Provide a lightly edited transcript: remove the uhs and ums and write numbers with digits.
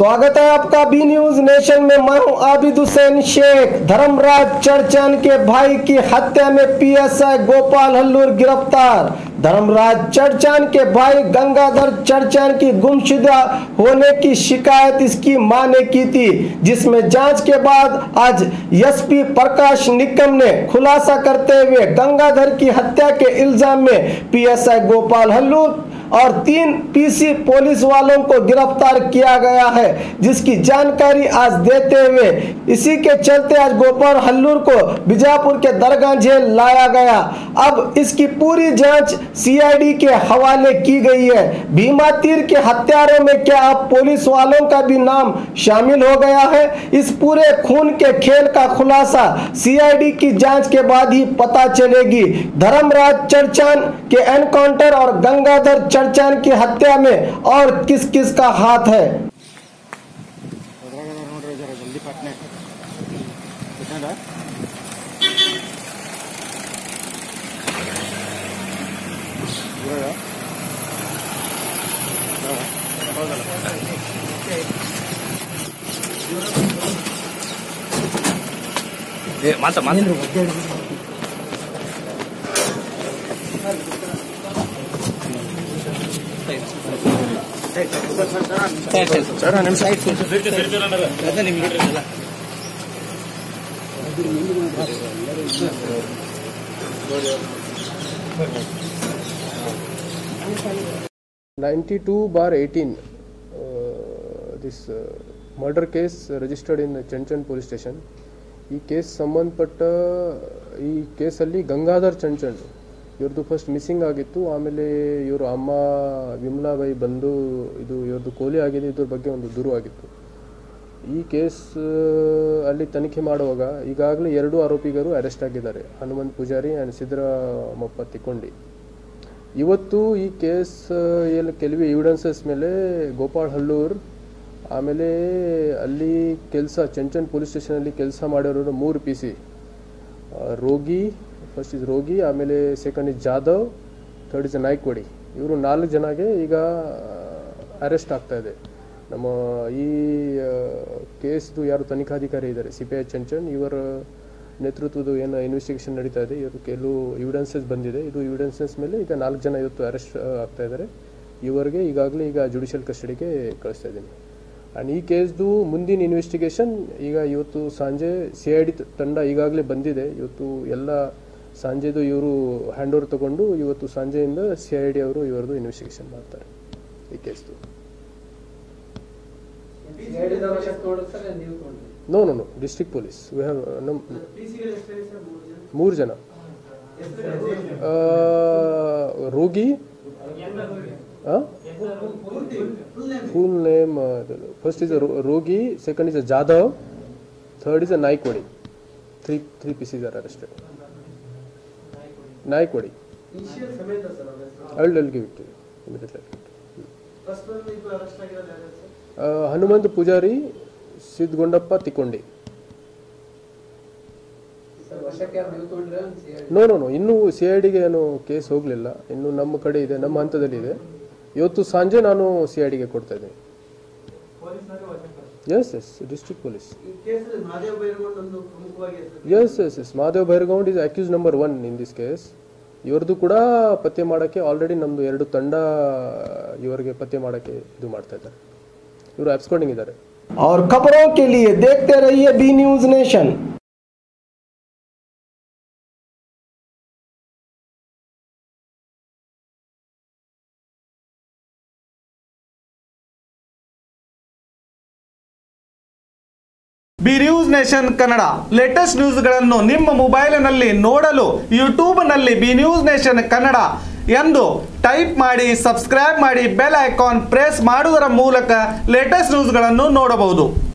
स्वागत है आपका बी न्यूज नेशन में। मैं हूं आबिद हुसैन शेख। धर्मराज चर्चन के भाई की हत्या में पीएसआई गोपाल हल्लूर गिरफ्तार। धर्मराज चर्चन के भाई गंगाधर चर्चन की गुमशुदा होने की शिकायत इसकी मां ने की थी, जिसमें जांच के बाद आज एसपी प्रकाश निकम ने खुलासा करते हुए गंगाधर की हत्या के इल्जाम में पीएसआई गोपाल हल्लूर और 3 पीसी पुलिस वालों को गिरफ्तार किया गया है, जिसकी जानकारी आज देते हुए इसी के चलते आज गोपाल हल्लूर को बीजापुर के दरगाह जेल लाया गया। अब इसकी पूरी जांच सीआईडी के हवाले की गई है। भीमा तीर के हत्यारों में क्या अब पुलिस वालों का भी नाम शामिल हो गया है? इस पूरे खून के खेल का खुलासा सीआईडी की जांच के बाद ही पता चलेगी। धर्मराज चर्चन के एनकाउंटर और गंगाधर चर्चन की हत्या में और किस किस का हाथ है?92/18 this murder case registered in Chanchan police station. ಈ ಕೇಸ್ ಸಂಬಂಧಪಟ್ಟ ಈ ಕೇಸಲ್ಲಿ ಗಂಗಾಧರ್ ಚಂಚನ್ ಇವ್ರದ್ದು ಫಸ್ಟ್ ಮಿಸ್ಸಿಂಗ್ ಆಗಿತ್ತು. ಆಮೇಲೆ ಇವರು ಅಮ್ಮ ವಿಮಲಾಬಾಯಿ ಬಂದು ಇದು ಇವ್ರದ್ದು ಕೊಲೆ ಆಗಿದೆ, ಇದ್ರ ಬಗ್ಗೆ ಒಂದು ದೂರು ಆಗಿತ್ತು. ಈ ಕೇಸ್ ಅಲ್ಲಿ ತನಿಖೆ ಮಾಡುವಾಗ ಈಗಾಗಲೇ 2 ಆರೋಪಿಗರು ಅರೆಸ್ಟ್ ಆಗಿದ್ದಾರೆ, ಹನುಮಂತ್ ಪೂಜಾರಿ ಆ್ಯಂಡ್ ಸಿದ್ದರಾಮಪ್ಪ ತಿಕ್ಕೊಂಡಿ. ಇವತ್ತು ಈ ಕೇಸ್ ಕೆಲವು ಎವಿಡೆನ್ಸಸ್ ಮೇಲೆ ಗೋಪಾಲ್ ಹಲ್ಲೂರ್ ಆಮೇಲೆ ಅಲ್ಲಿ ಚಂಚನ್ ಪೊಲೀಸ್ ಸ್ಟೇಷನಲ್ಲಿ ಕೆಲಸ ಮಾಡಿರೋರು 3 PC, ರೋಗಿ, ಫಸ್ಟ್ ಇಸ್ ರೋಗಿ, ಆಮೇಲೆ second is Jadhav, third is Naikwadi. ಇವರು 4 ಜನಗೆ ಈಗ ಅರೆಸ್ಟ್ ಆಗ್ತಾ ಇದೆ. ನಮ್ಮ ಈ ಕೇಸ್ದು ಯಾರು ತನಿಖಾಧಿಕಾರಿ ಇದ್ದಾರೆ CPI ಚಂಚನ್, ಇವರ ನೇತೃತ್ವದ ಏನು ಇನ್ವೆಸ್ಟಿಗೇಷನ್ ನಡೀತಾ ಇದೆ. ಇವತ್ತು ಕೆಲವು ಎವಿಡೆನ್ಸಸ್ ಬಂದಿದೆ. ಇದು ಎವಿಡೆನ್ಸಸ್ ಮೇಲೆ ಈಗ 4 ಜನ ಇವತ್ತು ಅರೆಸ್ಟ್ ಆಗ್ತಾ ಇದ್ದಾರೆ. ಇವರಿಗೆ ಈಗಾಗಲೇ ಈಗ ಜುಡಿಷಿಯಲ್ ಕಸ್ಟಡಿಗೆ ಕಳಿಸ್ತಾ ಇದ್ದೀನಿ. ಆ್ಯಂಡ್ ಈ ಕೇಸ್ದು ಮುಂದಿನ ಇನ್ವೆಸ್ಟಿಗೇಷನ್ ಈಗ ಇವತ್ತು ಸಂಜೆ CID ತಂಡ ಈಗಾಗಲೇ ಬಂದಿದೆ. ಇವತ್ತು ಎಲ್ಲ ಸಂಜೆದು ಇವರು ಹ್ಯಾಂಡ್ ಓವರ್ ತಗೊಂಡು ಇವತ್ತು ಸಂಜೆಯಿಂದ CID ಅವರು ಇವರದು ಇನ್ವೆಸ್ಟಿಗೇಷನ್ ಮಾಡ್ತಾರೆ ಈ ಕೇಸ್ದು. No district police we have 3 ಜನ. ರೋಗಿ, full name first is a Rogi, second is a Jadhav, third is a Naikwadi. Three PCs are arrested. Naikwadi. I will give it to you immediately. First one is arrest agirada Hanumant Pujari, Sid Gondappa Tikondi. No ಇನ್ನು CIDಗೆ ಏನು case ಹೋಗಲಿಲ್ಲ, ಇನ್ನು ನಮ್ಮ ಕಡೆ ಇದೆ, ನಮ್ಮ ಹಂತದಲ್ಲಿ ಇದೆ. ಇವತ್ತು ಸಂಜೆ ನಾನು CIDಗೆ ಕೊಡ್ತಾ ಇದ್ದೀನಿ. Yes district police. Yes Madev Bhairagound is accused number 1 in this case. ಇವ್ರದ್ದು ಕೂಡ ಪತ್ತೆ ಮಾಡೋಕ್ಕೆ ಆಲ್ರೆಡಿ ನಮ್ಮದು 2 ತಂಡ ಇವರಿಗೆ ಪತ್ತೆ ಮಾಡೋಕ್ಕೆ ಇದು ಮಾಡ್ತಾ ಇದ್ದಾರೆ. ಇವರು ಅಬ್ಸ್ಕಾಂಡಿಂಗ್ ಇದ್ದಾರೆ. और खबरों के लिए देखते रहिए B news nation. B news nation Kannada latest ನ್ಯೂಸ್ಗಳನ್ನು ನಿಮ್ಮ ಮೊಬೈಲಿನಲ್ಲಿ ನೋಡಲು ಯೂಟ್ಯೂಬ್ನಲ್ಲಿ ಬಿ ನ್ಯೂಸ್ ನೇಷನ್ ಕನ್ನಡ ಎಂದು ಟೈಪ್ ಮಾಡಿ ಸಬ್ಸ್ಕ್ರೈಬ್ ಮಾಡಿ ಬೆಲ್ ಐಕಾನ್ ಪ್ರೆಸ್ ಮಾಡುವುದರ ಮೂಲಕ ಲೇಟೆಸ್ಟ್ ನ್ಯೂಸ್ಗಳನ್ನು ನೋಡಬಹುದು.